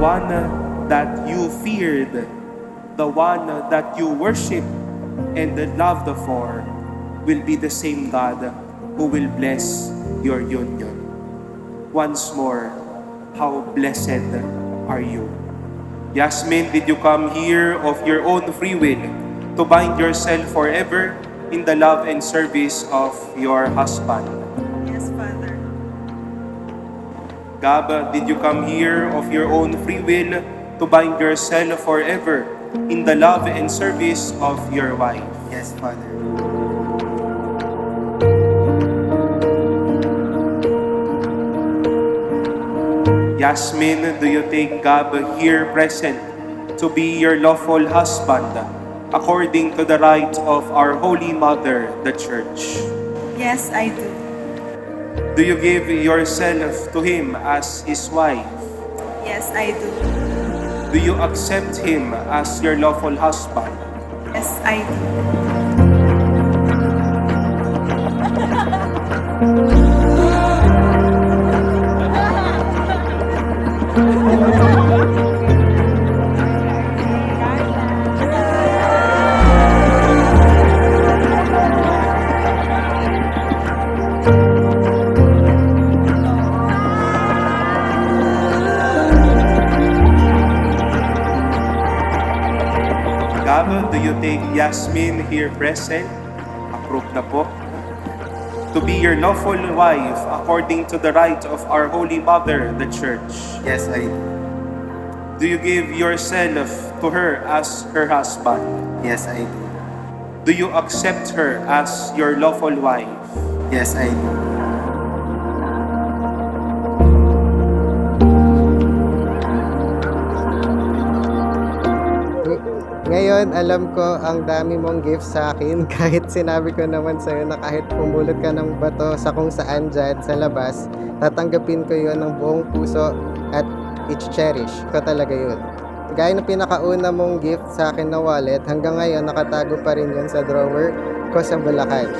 one that you feared, the one that you worship and loved for, will be the same God who will bless your union. Once more, how blessed are you. Yasmin, did you come here of your own free will to bind yourself forever in the love and service of your husband? Yes, Father. Gab, did you come here of your own free will to bind yourself forever in the love and service of your wife? Yes, Father. Yasmin, do you take Gab here present to be your lawful husband according to the rite of our Holy Mother, the Church? Yes, I do. Do you give yourself to him as his wife? Yes, I do. Do you accept him as your lawful husband? Yes, I do. Gab, do you take Yasmin here present? Approve na po. To be your lawful wife according to the rite of our Holy Mother, the Church? Yes, I do. Do you give yourself to her as her husband? Yes, I do. Do you accept her as your lawful wife? Yes, I do. Ngayon, alam ko ang dami mong gifts sa akin kahit sinabi ko naman sa'yo na kahit pumulot ka ng bato sa kung saan dyan sa labas, tatanggapin ko yun ng buong puso at i-cherish ko talaga yun. Gaya ng pinakauna mong gift sa akin na wallet, hanggang ngayon nakatago pa rin yun sa drawer ko sa Bulacan.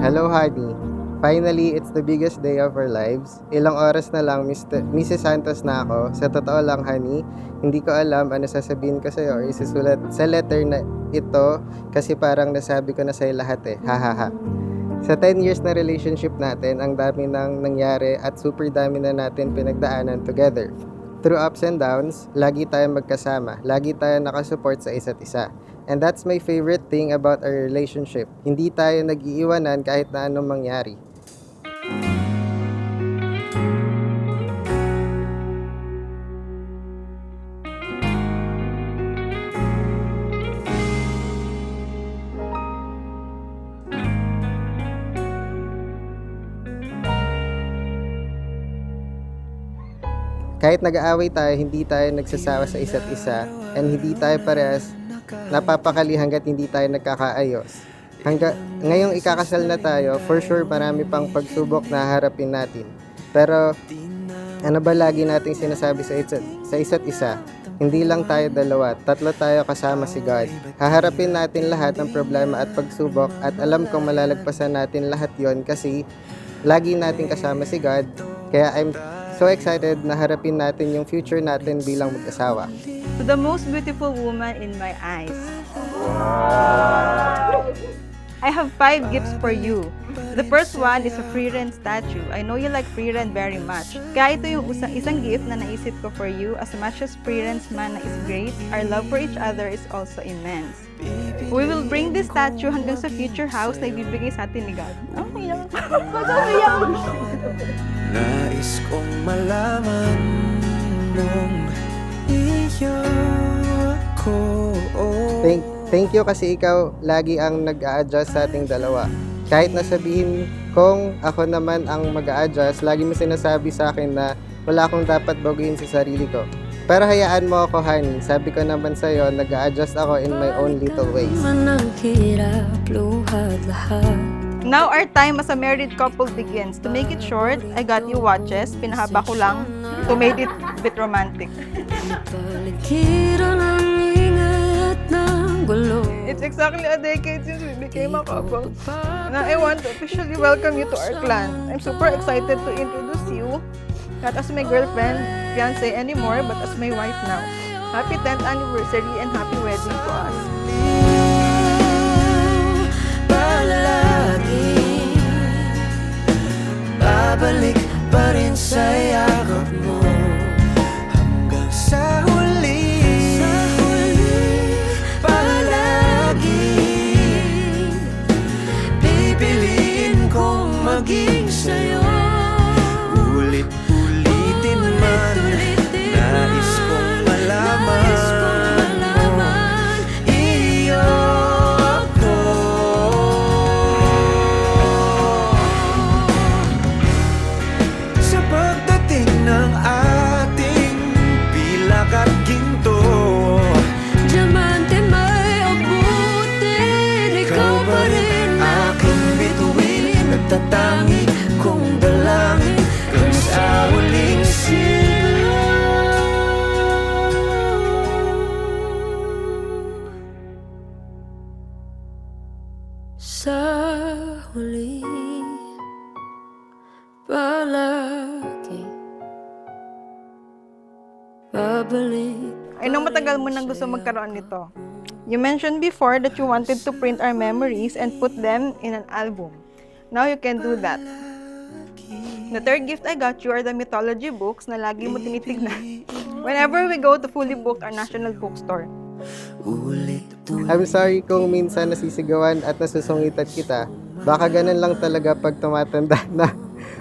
Hello, honey. Finally, it's the biggest day of our lives. Ilang oras na lang, Mrs. Santos na ako. Sa totoo lang, honey, hindi ko alam ano sasabihin ko sa'yo or isusulat sa letter na ito kasi parang nasabi ko na sa'yo lahat eh. Hahaha. Sa 10 years na relationship natin, ang dami nang nangyari at super dami na natin pinagdaanan together. Through ups and downs, lagi tayong magkasama. Lagi tayong nakasupport sa isa't isa. And that's my favorite thing about our relationship. Hindi tayo nag-iiwanan kahit na anong mangyari. Kahit nag-aaway tayo, hindi tayo nagsasawa sa isa't isa and hindi tayo parehas napapakali hanggat hindi tayo nagkakaayos. Ngayong ikakasal na tayo, for sure marami pang pagsubok na harapin natin. Pero ano ba lagi nating sinasabi sa isa't isa? Hindi lang tayo dalawa, tatlo tayo kasama si God. Haharapin natin lahat ng problema at pagsubok at alam kong malalagpasan natin lahat yon kasi lagi natin kasama si God. Kaya I'm so excited na harapin natin yung future natin bilang mag-asawa. To the most beautiful woman in my eyes. I have 5 gifts for you. The first one is a free rent statue. I know you like free rent very much. Kaya ito yung isang gift na naisip ko for you. As much as free rent man is great, our love for each other is also immense. We will bring this statue hanggang sa future house na ibibigay sa atin ni God. Oh, iyak. Nais kong malaman mong iyo ako. Thank you kasi ikaw lagi ang nag-a-adjust sa ating dalawa. Kahit nasabihin kong ako naman ang mag-a-adjust, lagi mo sinasabi sa akin na wala akong dapat baguhin sa sarili ko. Pero hayaan mo ako, honey. Sabi ko naman sa'yo, nag-a-adjust ako in my own little ways. Now our time as a married couple begins. To make it short, I got you watches. Pinahaba ko lang to make it a bit romantic. It's exactly a decade since we became a couple. Now I want to officially welcome you to our clan. I'm super excited to introduce you, not as my girlfriend, fiancé anymore, but as my wife now. Happy 10th anniversary and happy wedding to us. Babalik pa rin sa yakap mo hanggang sa huli, palagi pipiliin kong maging sa'yo. Ulit-ulitin man, nais kong malaman mo, iyo ako. Sa pagdating ng ating pilak at ginto, Diamante may abutin, ikaw pa rin aking bituin, nagtatangi kong dalangin kung sa huling sigla. sa huli, palagi babalik. I know matagal mo nang gusto magkaroon nito. You mentioned before that you wanted to print our memories and put them in an album. Now you can do that. The third gift I got you are the mythology books na lagi mo tinitignan whenever we go to fully booked our national bookstore. I'm sorry kung minsan nasisigawan at nasusungitan kita. Baka ganun lang talaga pag tumatanda na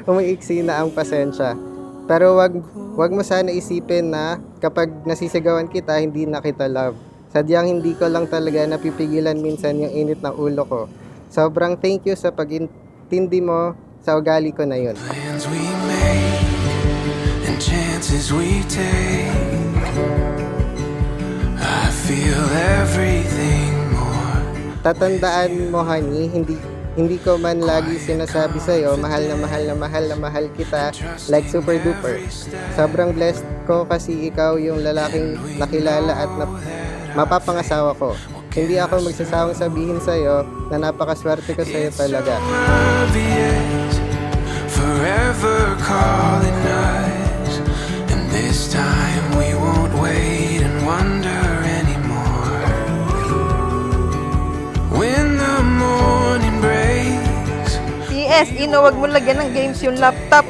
umiiksi na ang pasensya. Pero wag mo sana isipin na kapag nasisigawan kita, hindi na kita love. Sadyang hindi ko lang talaga napipigilan minsan yung init ng ulo ko. Sobrang thank you sa pag-intindi mo sa ugali ko na yun. Plans we make and chances we take, I feel everything more. Tatandaan mo, honey, hindi ko man lagi sinasabi sa'yo, mahal na mahal na mahal na mahal kita, like super duper. Sobrang blessed ko kasi ikaw yung lalaking nakilala at mapapangasawa ko. Hindi ako magsasawang sabihin sa'yo na napakaswerte ko sa'yo talaga. Love is forever calling us, and this time we won't wait and wonder anymore. When the morning breaks, PS, wag mo lagyan ng games yung laptop.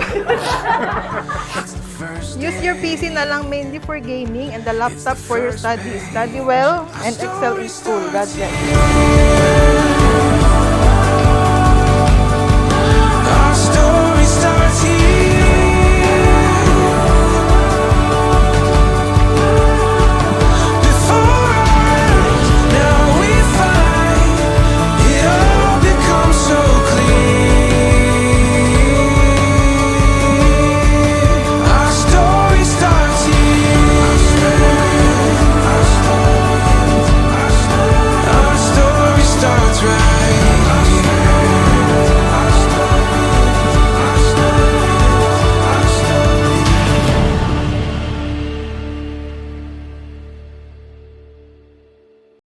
Use your PC na lang mainly for gaming and the laptop for your studies. Study well and excel in school. God bless.